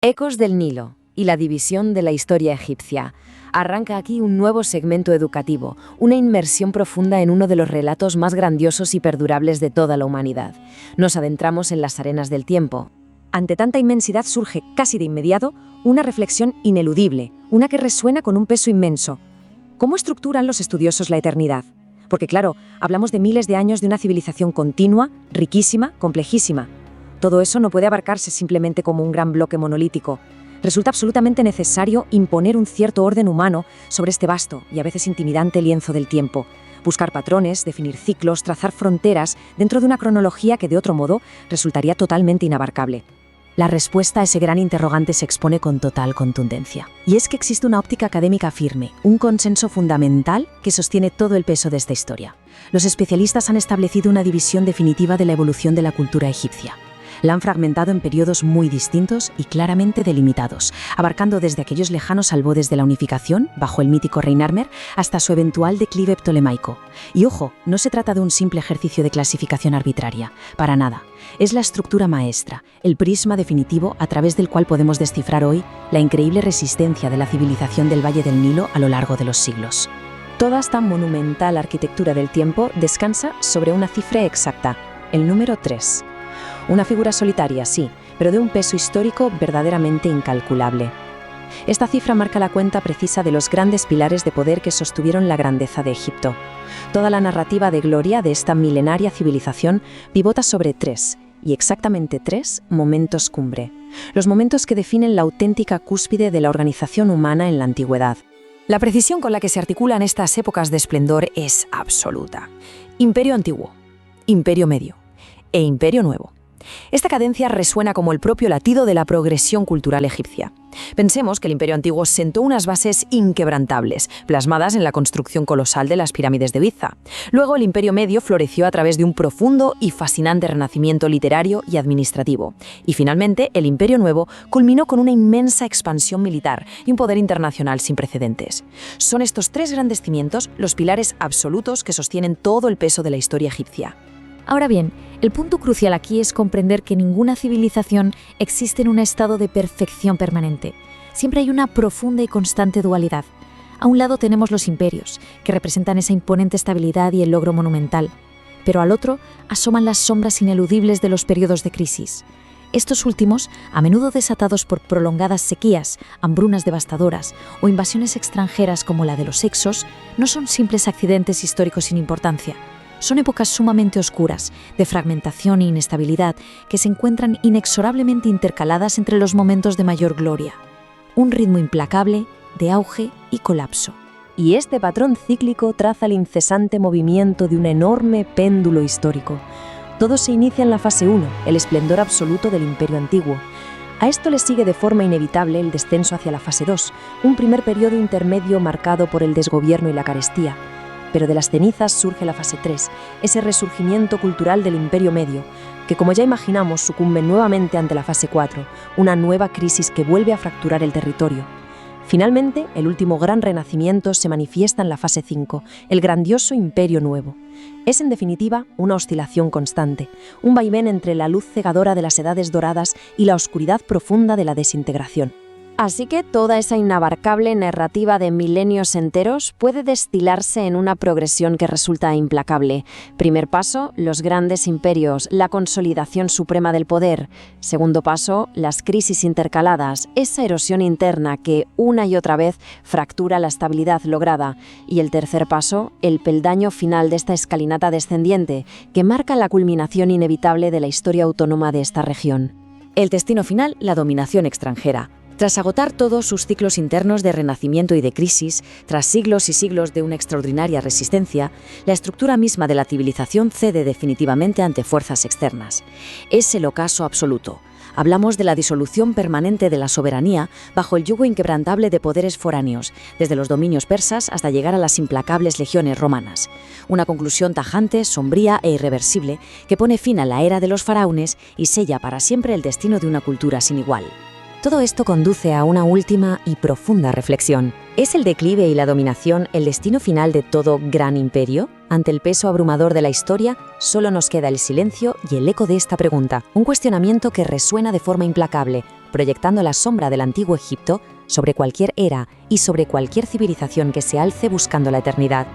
Ecos del Nilo y la división de la historia egipcia. Arranca aquí un nuevo segmento educativo, una inmersión profunda en uno de los relatos más grandiosos y perdurables de toda la humanidad. Nos adentramos en las arenas del tiempo. Ante tanta inmensidad surge, casi de inmediato, una reflexión ineludible, una que resuena con un peso inmenso. ¿Cómo estructuran los estudiosos la eternidad? Porque claro, hablamos de miles de años de una civilización continua, riquísima, complejísima. Todo eso no puede abarcarse simplemente como un gran bloque monolítico. Resulta absolutamente necesario imponer un cierto orden humano sobre este vasto y a veces intimidante lienzo del tiempo. Buscar patrones, definir ciclos, trazar fronteras dentro de una cronología que de otro modo resultaría totalmente inabarcable. La respuesta a ese gran interrogante se expone con total contundencia. Y es que existe una óptica académica firme, un consenso fundamental que sostiene todo el peso de esta historia. Los especialistas han establecido una división definitiva de la evolución de la cultura egipcia. La han fragmentado en periodos muy distintos y claramente delimitados, abarcando desde aquellos lejanos albodes de la unificación, bajo el mítico rey Narmer, hasta su eventual declive ptolemaico. Y ojo, no se trata de un simple ejercicio de clasificación arbitraria, para nada. Es la estructura maestra, el prisma definitivo a través del cual podemos descifrar hoy la increíble resistencia de la civilización del Valle del Nilo a lo largo de los siglos. Toda esta monumental arquitectura del tiempo descansa sobre una cifra exacta, el número 3. Una figura solitaria, sí, pero de un peso histórico verdaderamente incalculable. Esta cifra marca la cuenta precisa de los grandes pilares de poder que sostuvieron la grandeza de Egipto. Toda la narrativa de gloria de esta milenaria civilización pivota sobre 3, y exactamente 3 momentos cumbre. Los momentos que definen la auténtica cúspide de la organización humana en la antigüedad. La precisión con la que se articulan estas épocas de esplendor es absoluta. Imperio Antiguo, Imperio Medio e Imperio Nuevo. Esta cadencia resuena como el propio latido de la progresión cultural egipcia. Pensemos que el Imperio Antiguo sentó unas bases inquebrantables, plasmadas en la construcción colosal de las pirámides de Giza. Luego el Imperio Medio floreció a través de un profundo y fascinante renacimiento literario y administrativo. Y finalmente el Imperio Nuevo culminó con una inmensa expansión militar y un poder internacional sin precedentes. Son estos 3 grandes cimientos los pilares absolutos que sostienen todo el peso de la historia egipcia. Ahora bien, el punto crucial aquí es comprender que ninguna civilización existe en un estado de perfección permanente. Siempre hay una profunda y constante dualidad. A un lado tenemos los imperios, que representan esa imponente estabilidad y el logro monumental, pero al otro asoman las sombras ineludibles de los periodos de crisis. Estos últimos, a menudo desatados por prolongadas sequías, hambrunas devastadoras o invasiones extranjeras como la de los Hyksos, no son simples accidentes históricos sin importancia. Son épocas sumamente oscuras, de fragmentación e inestabilidad, que se encuentran inexorablemente intercaladas entre los momentos de mayor gloria. Un ritmo implacable de auge y colapso. Y este patrón cíclico traza el incesante movimiento de un enorme péndulo histórico. Todo se inicia en la fase 1, el esplendor absoluto del Imperio Antiguo. A esto le sigue de forma inevitable el descenso hacia la fase 2, un primer periodo intermedio marcado por el desgobierno y la carestía. Pero de las cenizas surge la fase 3, ese resurgimiento cultural del Imperio Medio, que como ya imaginamos sucumbe nuevamente ante la fase 4, una nueva crisis que vuelve a fracturar el territorio. Finalmente, el último gran renacimiento se manifiesta en la fase 5, el grandioso Imperio Nuevo. Es en definitiva una oscilación constante, un vaivén entre la luz cegadora de las edades doradas y la oscuridad profunda de la desintegración. Así que toda esa inabarcable narrativa de milenios enteros puede destilarse en una progresión que resulta implacable. Primer paso, los grandes imperios, la consolidación suprema del poder. Segundo paso, las crisis intercaladas, esa erosión interna que una y otra vez fractura la estabilidad lograda. Y el tercer paso, el peldaño final de esta escalinata descendiente, que marca la culminación inevitable de la historia autónoma de esta región. El destino final, la dominación extranjera. Tras agotar todos sus ciclos internos de renacimiento y de crisis, tras siglos y siglos de una extraordinaria resistencia, la estructura misma de la civilización cede definitivamente ante fuerzas externas. Es el ocaso absoluto. Hablamos de la disolución permanente de la soberanía bajo el yugo inquebrantable de poderes foráneos, desde los dominios persas hasta llegar a las implacables legiones romanas. Una conclusión tajante, sombría e irreversible que pone fin a la era de los faraones y sella para siempre el destino de una cultura sin igual. Todo esto conduce a una última y profunda reflexión. ¿Es el declive y la dominación el destino final de todo gran imperio? Ante el peso abrumador de la historia, solo nos queda el silencio y el eco de esta pregunta, un cuestionamiento que resuena de forma implacable, proyectando la sombra del antiguo Egipto sobre cualquier era y sobre cualquier civilización que se alce buscando la eternidad.